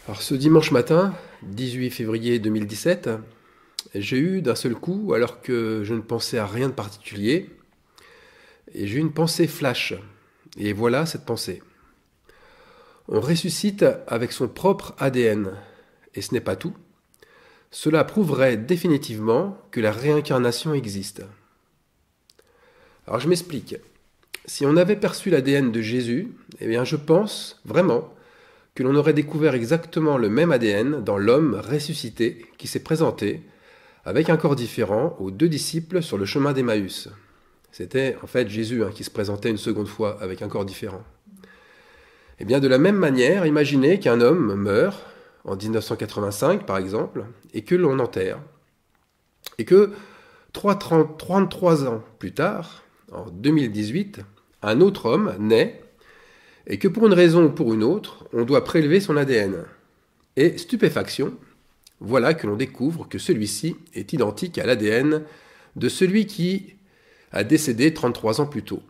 Alors ce dimanche matin, 18 février 2017, j'ai eu d'un seul coup, alors que je ne pensais à rien de particulier, et j'ai eu une pensée flash. Et voilà cette pensée. On ressuscite avec son propre ADN. Et ce n'est pas tout. Cela prouverait définitivement que la réincarnation existe. Alors je m'explique. Si on avait perçu l'ADN de Jésus, eh bien je pense vraiment que l'on aurait découvert exactement le même ADN dans l'homme ressuscité qui s'est présenté avec un corps différent aux deux disciples sur le chemin d'Emmaüs. C'était en fait Jésus qui se présentait une seconde fois avec un corps différent. Et bien de la même manière, imaginez qu'un homme meurt en 1985 par exemple, et que l'on enterre, et que 33 ans plus tard, en 2018, un autre homme naît, et que pour une raison ou pour une autre, on doit prélever son ADN. Et stupéfaction, voilà que l'on découvre que celui-ci est identique à l'ADN de celui qui a décédé 33 ans plus tôt.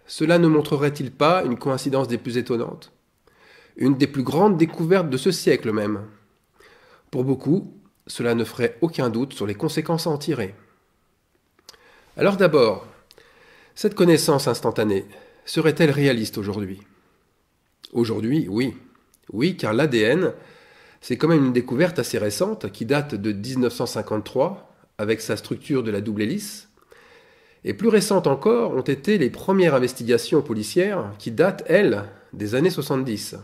Cela ne montrerait-il pas une coïncidence des plus étonnantes? Une des plus grandes découvertes de ce siècle même. Pour beaucoup, cela ne ferait aucun doute sur les conséquences à en tirer. Alors d'abord, cette connaissance instantanée serait-elle réaliste aujourd'hui? Aujourd'hui, oui. Oui, car l'ADN, c'est quand même une découverte assez récente qui date de 1953 avec sa structure de la double hélice. Et plus récentes encore ont été les premières investigations policières qui datent, elles, des années 70.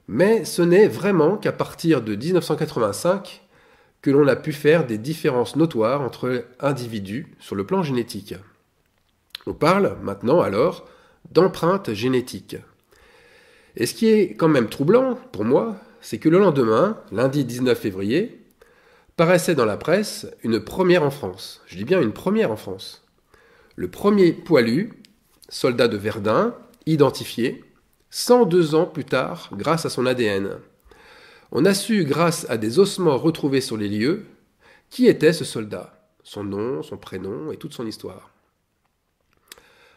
Mais ce n'est vraiment qu'à partir de 1985 que l'on a pu faire des différences notoires entre individus sur le plan génétique. On parle maintenant alors d'empreinte génétique. Et ce qui est quand même troublant pour moi, c'est que le lendemain, lundi 19 février, paraissait dans la presse une première en France. Je dis bien une première en France. Le premier poilu, soldat de Verdun, identifié, 102 ans plus tard, grâce à son ADN. On a su, grâce à des ossements retrouvés sur les lieux, qui était ce soldat, son nom, son prénom et toute son histoire.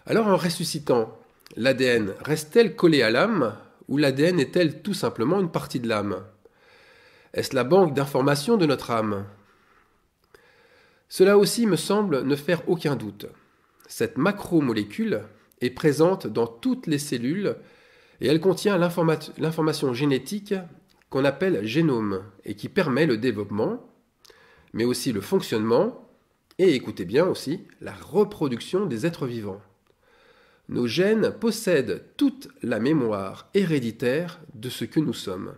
Alors en ressuscitant, l'ADN reste-t-elle collée à l'âme ou l'ADN est-elle tout simplement une partie de l'âme? Est-ce la banque d'informations de notre âme? Cela aussi me semble ne faire aucun doute. Cette macromolécule est présente dans toutes les cellules et elle contient l'information génétique qu'on appelle génome et qui permet le développement, mais aussi le fonctionnement et, écoutez bien aussi, la reproduction des êtres vivants. Nos gènes possèdent toute la mémoire héréditaire de ce que nous sommes.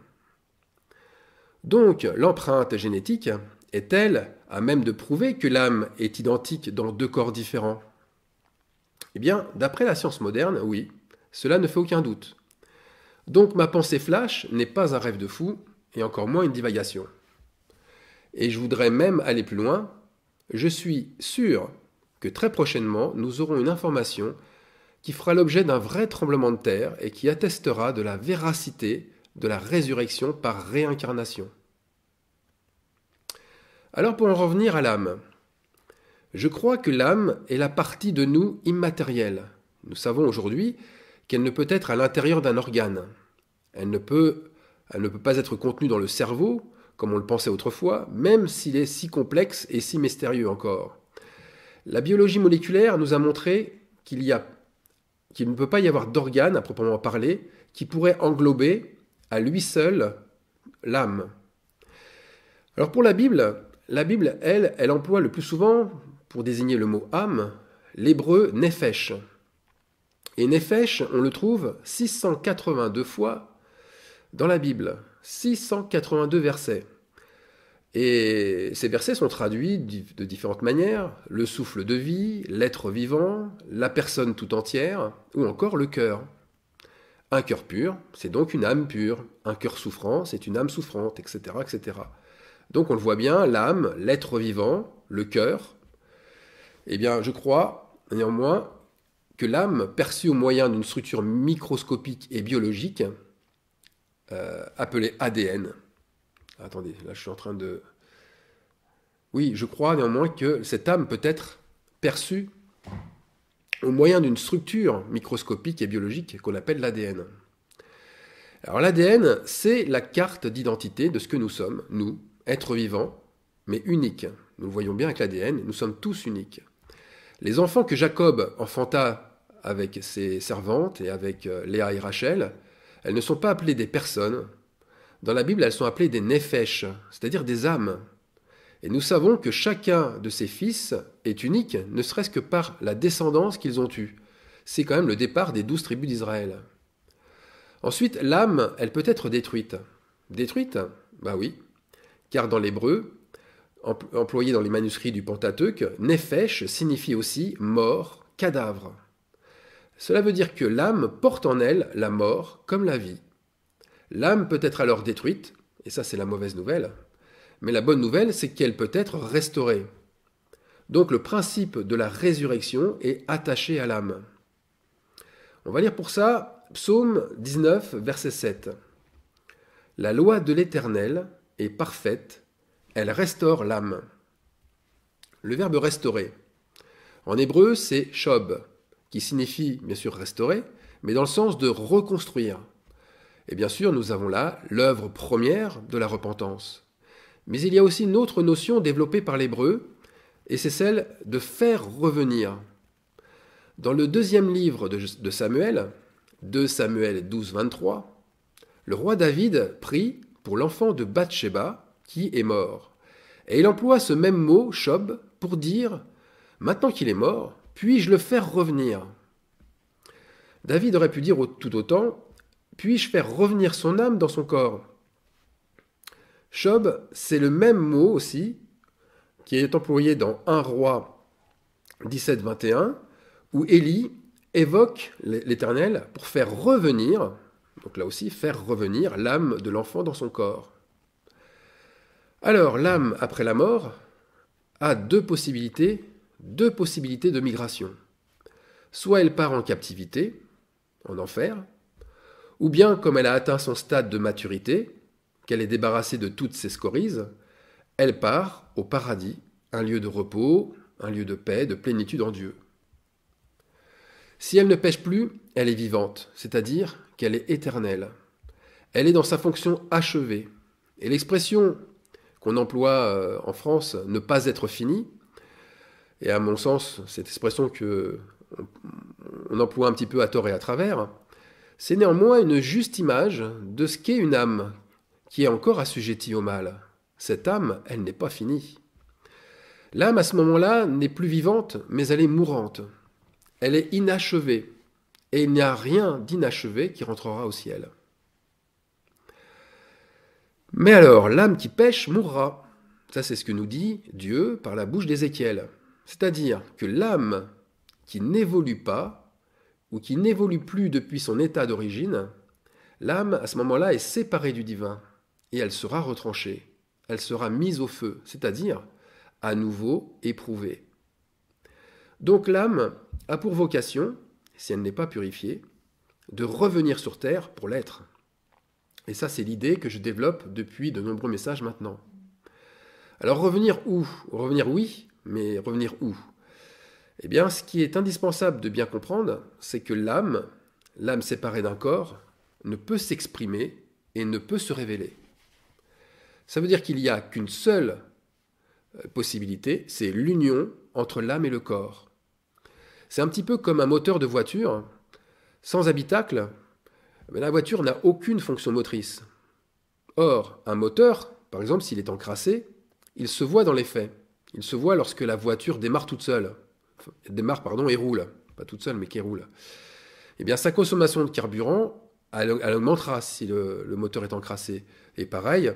Donc, l'empreinte génétique est-elle à même de prouver que l'âme est identique dans deux corps différents? Eh bien, d'après la science moderne, oui, cela ne fait aucun doute. Donc ma pensée flash n'est pas un rêve de fou, et encore moins une divagation. Et je voudrais même aller plus loin, je suis sûr que très prochainement, nous aurons une information qui fera l'objet d'un vrai tremblement de terre et qui attestera de la véracité de la résurrection par réincarnation. Alors pour en revenir à l'âme, je crois que l'âme est la partie de nous immatérielle. Nous savons aujourd'hui qu'elle ne peut être à l'intérieur d'un organe. Elle ne peut pas être contenue dans le cerveau, comme on le pensait autrefois, même s'il est si complexe et si mystérieux encore. La biologie moléculaire nous a montré qu'il ne peut pas y avoir d'organe, à proprement parler, qui pourrait englober à lui seul l'âme. Alors pour la Bible, elle emploie le plus souvent, pour désigner le mot âme, l'hébreu nefesh. Et nefesh, on le trouve 682 fois dans la Bible, 682 versets. Et ces versets sont traduits de différentes manières, le souffle de vie, l'être vivant, la personne tout entière, ou encore le cœur. Un cœur pur, c'est donc une âme pure. Un cœur souffrant, c'est une âme souffrante, etc., etc. Donc on le voit bien, l'âme, l'être vivant, le cœur. Eh bien, je crois, néanmoins, que l'âme, perçue au moyen d'une structure microscopique et biologique, appelée ADN. Attendez, là je suis en train de... Oui, je crois néanmoins que cette âme peut être perçue au moyen d'une structure microscopique et biologique qu'on appelle l'ADN. Alors l'ADN, c'est la carte d'identité de ce que nous sommes, nous, êtres vivants, mais uniques. Nous le voyons bien avec l'ADN, nous sommes tous uniques. Les enfants que Jacob enfanta avec ses servantes et avec Léa et Rachel, elles ne sont pas appelées des personnes. Dans la Bible, elles sont appelées des nefesh, c'est-à-dire des âmes. Et nous savons que chacun de ces fils est unique, ne serait-ce que par la descendance qu'ils ont eue. C'est quand même le départ des 12 tribus d'Israël. Ensuite, l'âme, elle peut être détruite. Détruite? Bah oui, car dans l'hébreu, employé dans les manuscrits du Pentateuque, nefesh signifie aussi mort, cadavre. Cela veut dire que l'âme porte en elle la mort comme la vie. L'âme peut être alors détruite, et ça c'est la mauvaise nouvelle, mais la bonne nouvelle c'est qu'elle peut être restaurée. Donc le principe de la résurrection est attaché à l'âme. On va lire pour ça Psaume 19, verset 7. La loi de l'Éternel est parfaite, elle restaure l'âme. Le verbe restaurer. En hébreu, c'est shob, qui signifie bien sûr restaurer, mais dans le sens de reconstruire. Et bien sûr, nous avons là l'œuvre première de la repentance. Mais il y a aussi une autre notion développée par l'hébreu, et c'est celle de faire revenir. Dans le deuxième livre de Samuel, 2 Samuel 12, 23, le roi David prie pour l'enfant de Bathsheba qui est mort. Et il emploie ce même mot, shob, pour dire « Maintenant qu'il est mort, puis-je le faire revenir ?» David aurait pu dire tout autant « Puis-je faire revenir son âme dans son corps ?» Shob, c'est le même mot aussi qui est employé dans 1 Roi 17, 21, où Élie évoque l'Éternel pour faire revenir, donc là aussi, faire revenir l'âme de l'enfant dans son corps. Alors, l'âme après la mort a deux possibilités de migration. Soit elle part en captivité, en enfer, ou bien, comme elle a atteint son stade de maturité, qu'elle est débarrassée de toutes ses scories, elle part au paradis, un lieu de repos, un lieu de paix, de plénitude en Dieu. Si elle ne pêche plus, elle est vivante, c'est-à-dire qu'elle est éternelle. Elle est dans sa fonction achevée. Et l'expression qu'on emploie en France, ne pas être fini, et à mon sens, cette expression qu'on emploie un petit peu à tort et à travers, c'est néanmoins une juste image de ce qu'est une âme qui est encore assujettie au mal. Cette âme, elle n'est pas finie. L'âme, à ce moment-là, n'est plus vivante, mais elle est mourante. Elle est inachevée, et il n'y a rien d'inachevé qui rentrera au ciel. Mais alors, l'âme qui pêche mourra. Ça, c'est ce que nous dit Dieu par la bouche d'Ézéchiel. C'est-à-dire que l'âme qui n'évolue pas, ou qui n'évolue plus depuis son état d'origine, l'âme, à ce moment-là, est séparée du divin, et elle sera retranchée. Elle sera mise au feu, c'est-à-dire à nouveau éprouvée. Donc l'âme a pour vocation, si elle n'est pas purifiée, de revenir sur terre pour l'être. Et ça, c'est l'idée que je développe depuis de nombreux messages maintenant. Alors revenir où? Revenir oui, mais revenir où? Eh bien, ce qui est indispensable de bien comprendre, c'est que l'âme séparée d'un corps, ne peut s'exprimer et ne peut se révéler. Ça veut dire qu'il n'y a qu'une seule possibilité, c'est l'union entre l'âme et le corps. C'est un petit peu comme un moteur de voiture. Sans habitacle, la voiture n'a aucune fonction motrice. Or, un moteur, par exemple, s'il est encrassé, il se voit dans les faits. Il se voit lorsque la voiture démarre toute seule. Et roule. Pas toute seule, mais qui roule. Eh bien, sa consommation de carburant, elle augmentera si le moteur est encrassé. Et pareil,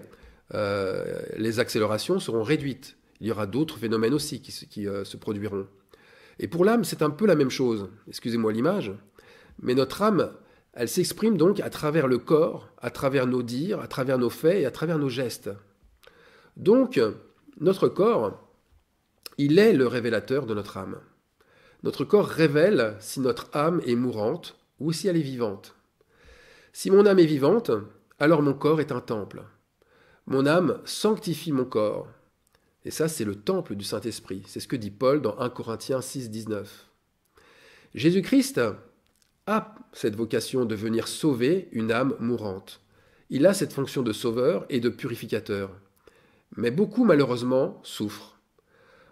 les accélérations seront réduites. Il y aura d'autres phénomènes aussi qui se produiront. Et pour l'âme, c'est un peu la même chose. Excusez-moi l'image. Mais notre âme, elle s'exprime donc à travers le corps, à travers nos dires, à travers nos faits et à travers nos gestes. Donc, notre corps, il est le révélateur de notre âme. Notre corps révèle si notre âme est mourante ou si elle est vivante. Si mon âme est vivante, alors mon corps est un temple. Mon âme sanctifie mon corps. Et ça, c'est le temple du Saint-Esprit. C'est ce que dit Paul dans 1 Corinthiens 6, 19. Jésus-Christ a cette vocation de venir sauver une âme mourante. Il a cette fonction de sauveur et de purificateur. Mais beaucoup, malheureusement, souffrent.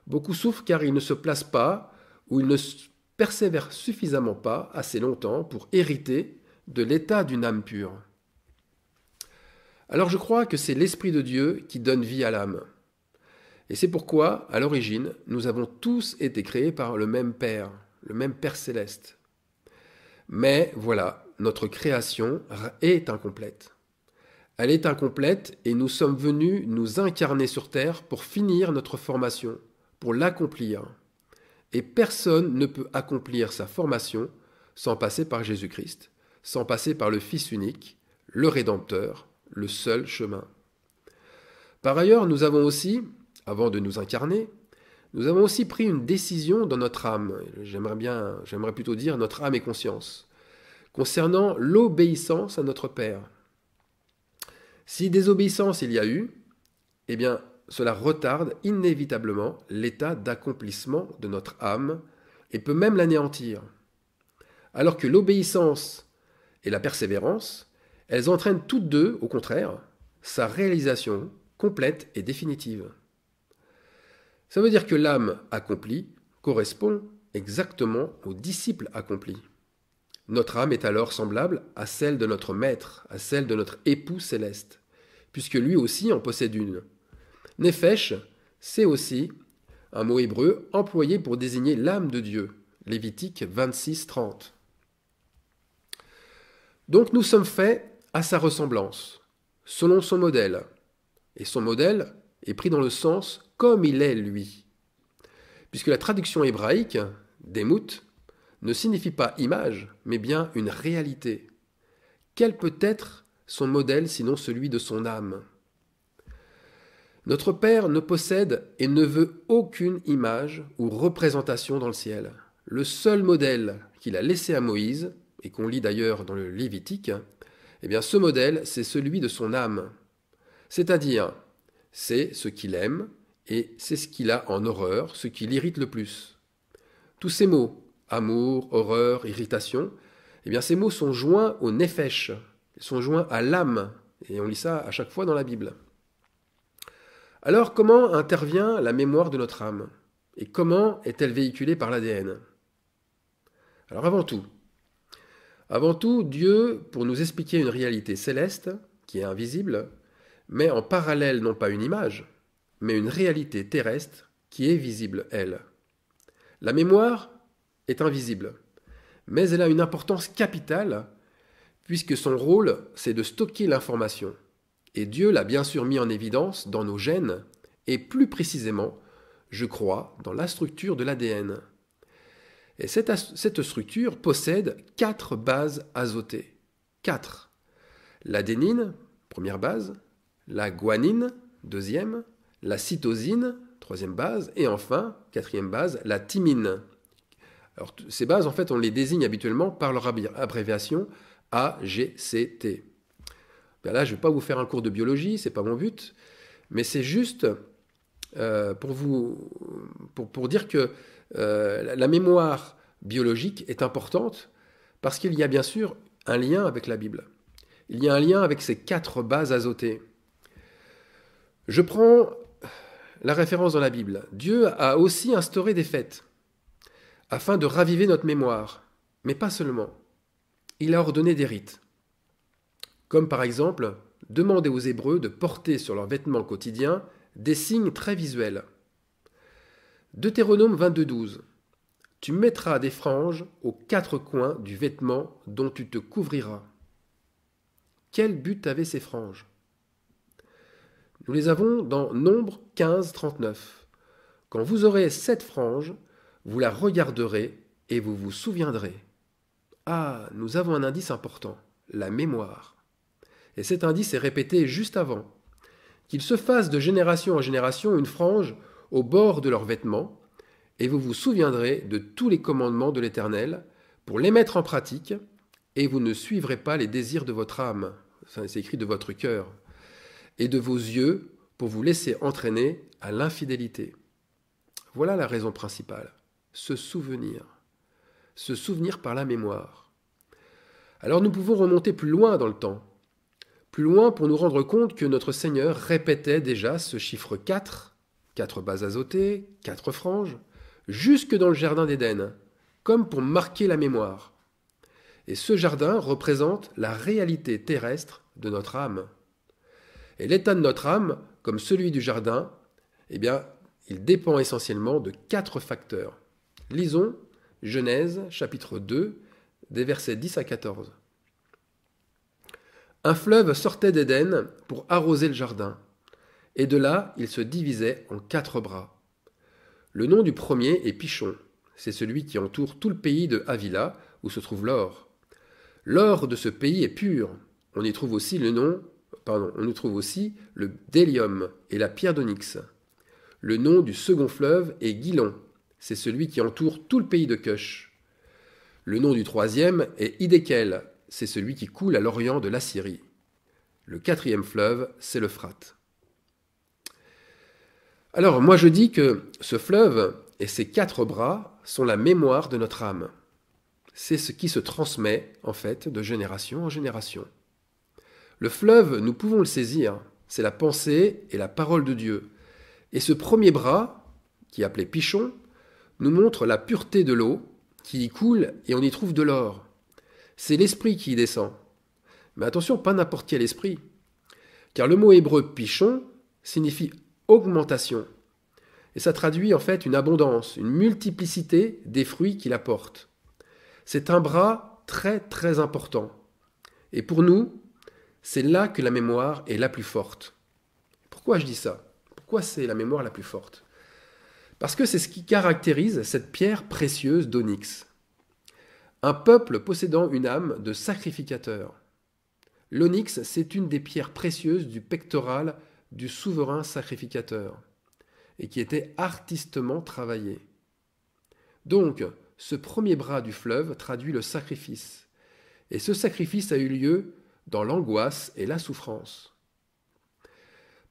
Beaucoup souffrent car ils ne se placent pas ou ils ne persévèrent suffisamment pas assez longtemps pour hériter de l'état d'une âme pure. Alors je crois que c'est l'Esprit de Dieu qui donne vie à l'âme. Et c'est pourquoi, à l'origine, nous avons tous été créés par le même Père céleste. Mais voilà, notre création est incomplète. Elle est incomplète et nous sommes venus nous incarner sur terre pour finir notre formation, pour l'accomplir. Et personne ne peut accomplir sa formation sans passer par Jésus-Christ, sans passer par le Fils unique, le Rédempteur, le seul chemin. Par ailleurs, nous avons aussi, avant de nous incarner, nous avons aussi pris une décision dans notre âme, j'aimerais plutôt dire notre âme et conscience, concernant l'obéissance à notre Père. Si désobéissance il y a eu, eh bien, cela retarde inévitablement l'état d'accomplissement de notre âme et peut même l'anéantir. Alors que l'obéissance et la persévérance, elles entraînent toutes deux, au contraire, sa réalisation complète et définitive. Ça veut dire que l'âme accomplie correspond exactement au disciple accompli. Notre âme est alors semblable à celle de notre Maître, à celle de notre époux céleste, puisque lui aussi en possède une. Néphesh, c'est aussi un mot hébreu employé pour désigner l'âme de Dieu, Lévitique 26, 30. Donc nous sommes faits à sa ressemblance, selon son modèle. Et son modèle est pris dans le sens comme il est lui. Puisque la traduction hébraïque, démout, ne signifie pas image, mais bien une réalité. Quel peut être son modèle sinon celui de son âme ? Notre Père ne possède et ne veut aucune image ou représentation dans le ciel. Le seul modèle qu'il a laissé à Moïse, et qu'on lit d'ailleurs dans le Lévitique, eh bien ce modèle, c'est celui de son âme. C'est-à-dire, c'est ce qu'il aime et c'est ce qu'il a en horreur, ce qui l'irrite le plus. Tous ces mots, amour, horreur, irritation, eh bien ces mots sont joints au néphesh, sont joints à l'âme, et on lit ça à chaque fois dans la Bible. Alors comment intervient la mémoire de notre âme? Et comment est-elle véhiculée par l'ADN? Alors avant tout, Dieu, pour nous expliquer une réalité céleste, qui est invisible, met en parallèle non pas une image, mais une réalité terrestre qui est visible, elle. La mémoire est invisible, mais elle a une importance capitale, puisque son rôle, c'est de stocker l'information. Et Dieu l'a bien sûr mis en évidence dans nos gènes, et plus précisément, je crois, dans la structure de l'ADN. Et cette structure possède 4 bases azotées. 4. L'adénine, première base, la guanine, deuxième, la cytosine, troisième base, et enfin, quatrième base, la thymine. Alors, ces bases, en fait, on les désigne habituellement par leur abréviation AGCT. Ben là, je ne vais pas vous faire un cours de biologie, ce n'est pas mon but, mais c'est juste pour dire que la mémoire biologique est importante parce qu'il y a bien sûr un lien avec la Bible. Il y a un lien avec ces 4 bases azotées. Je prends la référence dans la Bible. Dieu a aussi instauré des fêtes afin de raviver notre mémoire, mais pas seulement. Il a ordonné des rites, comme par exemple demander aux Hébreux de porter sur leurs vêtements quotidiens des signes très visuels. Deutéronome 22:12. Tu mettras des franges aux 4 coins du vêtement dont tu te couvriras. Quel but avaient ces franges? Nous les avons dans Nombre 15:39. Quand vous aurez cette frange, vous la regarderez et vous vous souviendrez. Ah, nous avons un indice important, la mémoire. Et cet indice est répété juste avant. Qu'ils se fassent de génération en génération une frange au bord de leurs vêtements, et vous vous souviendrez de tous les commandements de l'Éternel pour les mettre en pratique, et vous ne suivrez pas les désirs de votre âme, c'est écrit de votre cœur, et de vos yeux pour vous laisser entraîner à l'infidélité. Voilà la raison principale, se souvenir par la mémoire. Alors nous pouvons remonter plus loin dans le temps. Plus loin pour nous rendre compte que notre Seigneur répétait déjà ce chiffre 4, 4 bases azotées, 4 franges, jusque dans le jardin d'Éden, comme pour marquer la mémoire. Et ce jardin représente la réalité terrestre de notre âme. Et l'état de notre âme, comme celui du jardin, eh bien, il dépend essentiellement de 4 facteurs. Lisons Genèse, chapitre 2, des versets 10 à 14. Un fleuve sortait d'Éden pour arroser le jardin, et de là il se divisait en 4 bras. Le nom du premier est Pishon, c'est celui qui entoure tout le pays de Havila, où se trouve l'or. L'or de ce pays est pur, on y trouve aussi le bdellium et la pierre d'onyx. Le nom du second fleuve est Guilon, c'est celui qui entoure tout le pays de Cush. Le nom du troisième est Hiddekel, c'est celui qui coule à l'orient de l'Assyrie. Le 4e fleuve, c'est l'Euphrate. Alors, moi je dis que ce fleuve et ses 4 bras sont la mémoire de notre âme. C'est ce qui se transmet, en fait, de génération en génération. Le fleuve, nous pouvons le saisir, c'est la pensée et la parole de Dieu. Et ce premier bras, qui est appelé Pishon, nous montre la pureté de l'eau qui y coule et on y trouve de l'or. C'est l'esprit qui y descend. Mais attention, pas n'importe quel esprit. Car le mot hébreu Pishon signifie augmentation. Et ça traduit en fait une abondance, une multiplicité des fruits qu'il apporte. C'est un bras très très important. Et pour nous, c'est là que la mémoire est la plus forte. Pourquoi je dis ça? Pourquoi c'est la mémoire la plus forte? Parce que c'est ce qui caractérise cette pierre précieuse d'onyx. Un peuple possédant une âme de sacrificateur. L'onyx, c'est une des pierres précieuses du pectoral du souverain sacrificateur et qui était artistement travaillée. Donc, ce premier bras du fleuve traduit le sacrifice. Et ce sacrifice a eu lieu dans l'angoisse et la souffrance.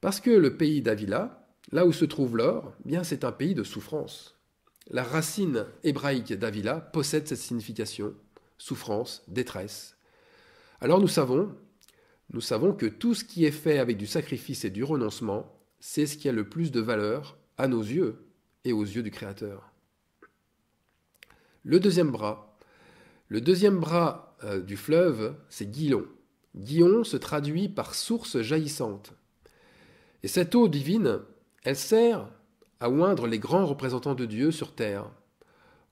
Parce que le pays d'Havila, là où se trouve l'or, bien c'est un pays de souffrance. La racine hébraïque d'Havila possède cette signification, souffrance, détresse. Alors nous savons que tout ce qui est fait avec du sacrifice et du renoncement, c'est ce qui a le plus de valeur à nos yeux et aux yeux du Créateur. Le deuxième bras du fleuve, c'est Guilon. Guion se traduit par source jaillissante. Et cette eau divine, elle sert à oindre les grands représentants de Dieu sur terre.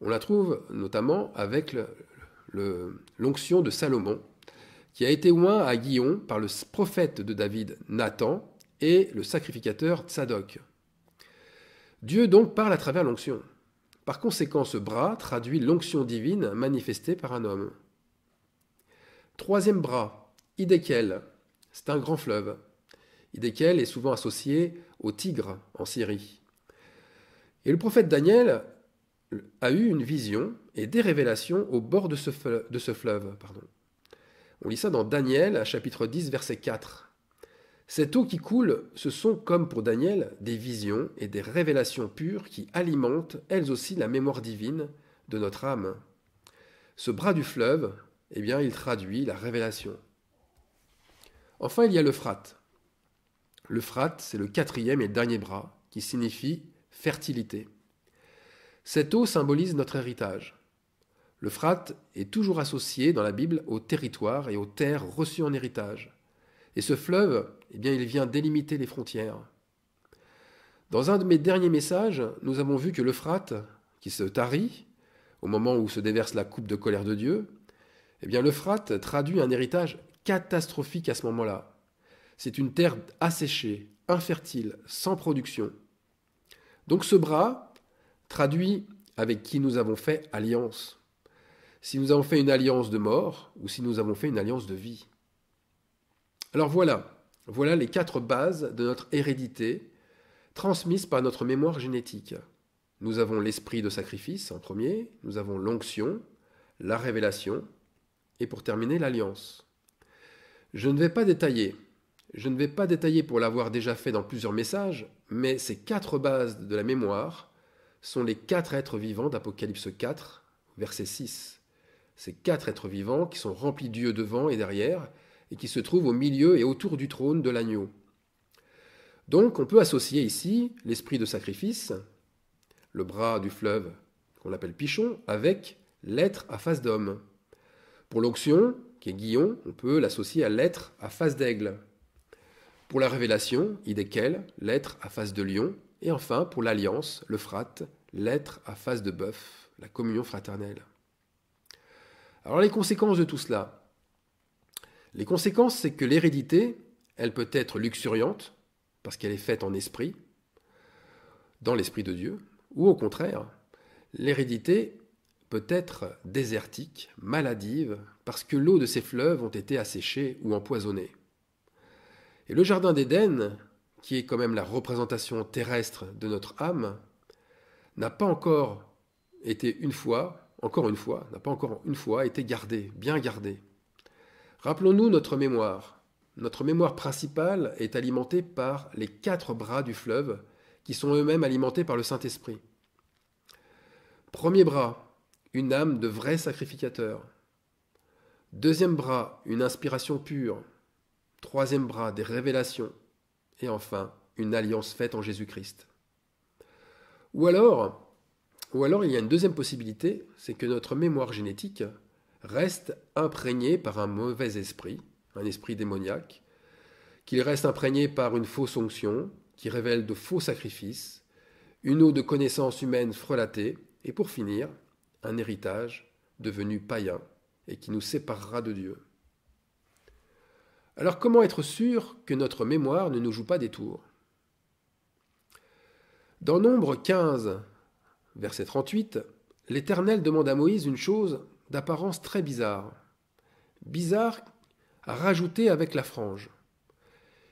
On la trouve notamment avec l'onction de Salomon, qui a été oint à Guion par le prophète de David, Nathan, et le sacrificateur Tsadok. Dieu donc parle à travers l'onction. Par conséquent, ce bras traduit l'onction divine manifestée par un homme. Troisième bras, Hiddekel, c'est un grand fleuve. Hiddekel est souvent associé au Tigre en Syrie. Et le prophète Daniel a eu une vision et des révélations au bord de ce fleuve. On lit ça dans Daniel, chapitre 10, verset 4. Cette eau qui coule, ce sont, comme pour Daniel, des visions et des révélations pures qui alimentent, elles aussi, la mémoire divine de notre âme. Ce bras du fleuve, eh bien, il traduit la révélation. Enfin, il y a l'Euphrate. L'Euphrate, c'est le 4e et dernier bras, qui signifie fertilité. Cette eau symbolise notre héritage. L'Euphrate est toujours associé dans la Bible aux territoires et aux terres reçues en héritage. Et ce fleuve, eh bien, il vient délimiter les frontières. Dans un de mes derniers messages, nous avons vu que l'Euphrate, qui se tarit au moment où se déverse la coupe de colère de Dieu, eh bien, l'Euphrate traduit un héritage catastrophique à ce moment-là. C'est une terre asséchée, infertile, sans production. Donc ce bras traduit avec qui nous avons fait alliance. Si nous avons fait une alliance de mort ou si nous avons fait une alliance de vie. Alors voilà les 4 bases de notre hérédité transmises par notre mémoire génétique. Nous avons l'esprit de sacrifice en premier, nous avons l'onction, la révélation et pour terminer l'alliance. Je ne vais pas détailler pour l'avoir déjà fait dans plusieurs messages, mais ces 4 bases de la mémoire sont les 4 êtres vivants d'Apocalypse 4, verset 6. ces 4 êtres vivants qui sont remplis d'yeux devant et derrière, et qui se trouvent au milieu et autour du trône de l'agneau. Donc on peut associer ici l'esprit de sacrifice, le bras du fleuve qu'on appelle Pichon, avec l'être à face d'homme. Pour l'onction, qui est Guillon, on peut l'associer à l'être à face d'aigle. Pour la révélation, Idékel, l'être à face de lion. Et enfin, pour l'alliance, l'Euphrate, l'être à face de bœuf, la communion fraternelle. Alors les conséquences de tout cela. Les conséquences, c'est que l'hérédité, elle peut être luxuriante, parce qu'elle est faite en esprit, dans l'esprit de Dieu, ou au contraire, l'hérédité peut être désertique, maladive, parce que l'eau de ses fleuves ont été asséchées ou empoisonnées. Et le jardin d'Éden, qui est quand même la représentation terrestre de notre âme, n'a pas encore été n'a pas encore une fois été gardé, bien gardé. Rappelons-nous notre mémoire. Notre mémoire principale est alimentée par les 4 bras du fleuve, qui sont eux-mêmes alimentés par le Saint-Esprit. Premier bras, une âme de vrai sacrificateur. Deuxième bras, une inspiration pure. Troisième bras, des révélations. Et enfin, une alliance faite en Jésus-Christ. Ou alors, il y a une deuxième possibilité, c'est que notre mémoire génétique reste imprégnée par un mauvais esprit, un esprit démoniaque, qu'il reste imprégné par une fausse onction, qui révèle de faux sacrifices, une eau de connaissances humaines frelatée, et pour finir, un héritage devenu païen et qui nous séparera de Dieu. Alors comment être sûr que notre mémoire ne nous joue pas des tours ? Dans Nombre 15, verset 38, l'Éternel demande à Moïse une chose d'apparence très bizarre. Bizarre à rajouter avec la frange.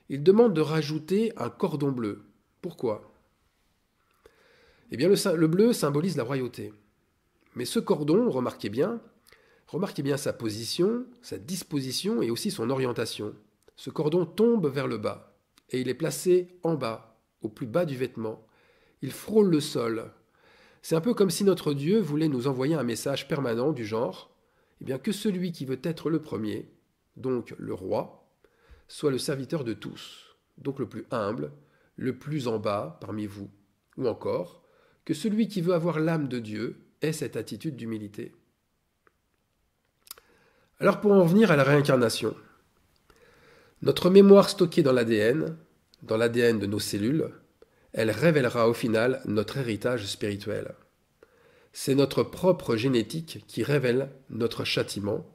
Il demande de rajouter un cordon bleu. Pourquoi ? Eh bien, le bleu symbolise la royauté. Mais ce cordon, remarquez bien sa position, sa disposition et aussi son orientation. Ce cordon tombe vers le bas et il est placé en bas, au plus bas du vêtement. Il frôle le sol. C'est un peu comme si notre Dieu voulait nous envoyer un message permanent du genre eh bien, que celui qui veut être le premier, donc le roi, soit le serviteur de tous, donc le plus humble, le plus en bas parmi vous. Ou encore, que celui qui veut avoir l'âme de Dieu ait cette attitude d'humilité. Alors pour en venir à la réincarnation, notre mémoire stockée dans l'ADN de nos cellules, elle révélera au final notre héritage spirituel. C'est notre propre génétique qui révèle notre châtiment,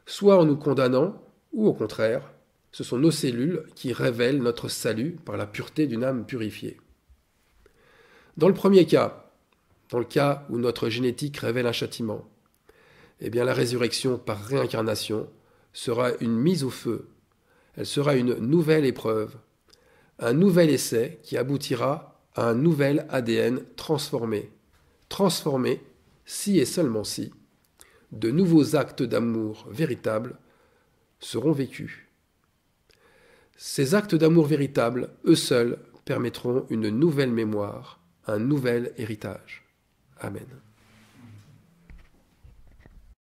soit en nous condamnant, ou au contraire, ce sont nos cellules qui révèlent notre salut par la pureté d'une âme purifiée. Dans le premier cas, dans le cas où notre génétique révèle un châtiment, eh bien la résurrection par réincarnation sera une mise au feu. Elle sera une nouvelle épreuve, un nouvel essai qui aboutira à un nouvel ADN transformé. Transformé, si et seulement si, de nouveaux actes d'amour véritables seront vécus. Ces actes d'amour véritables, eux seuls, permettront une nouvelle mémoire, un nouvel héritage. Amen.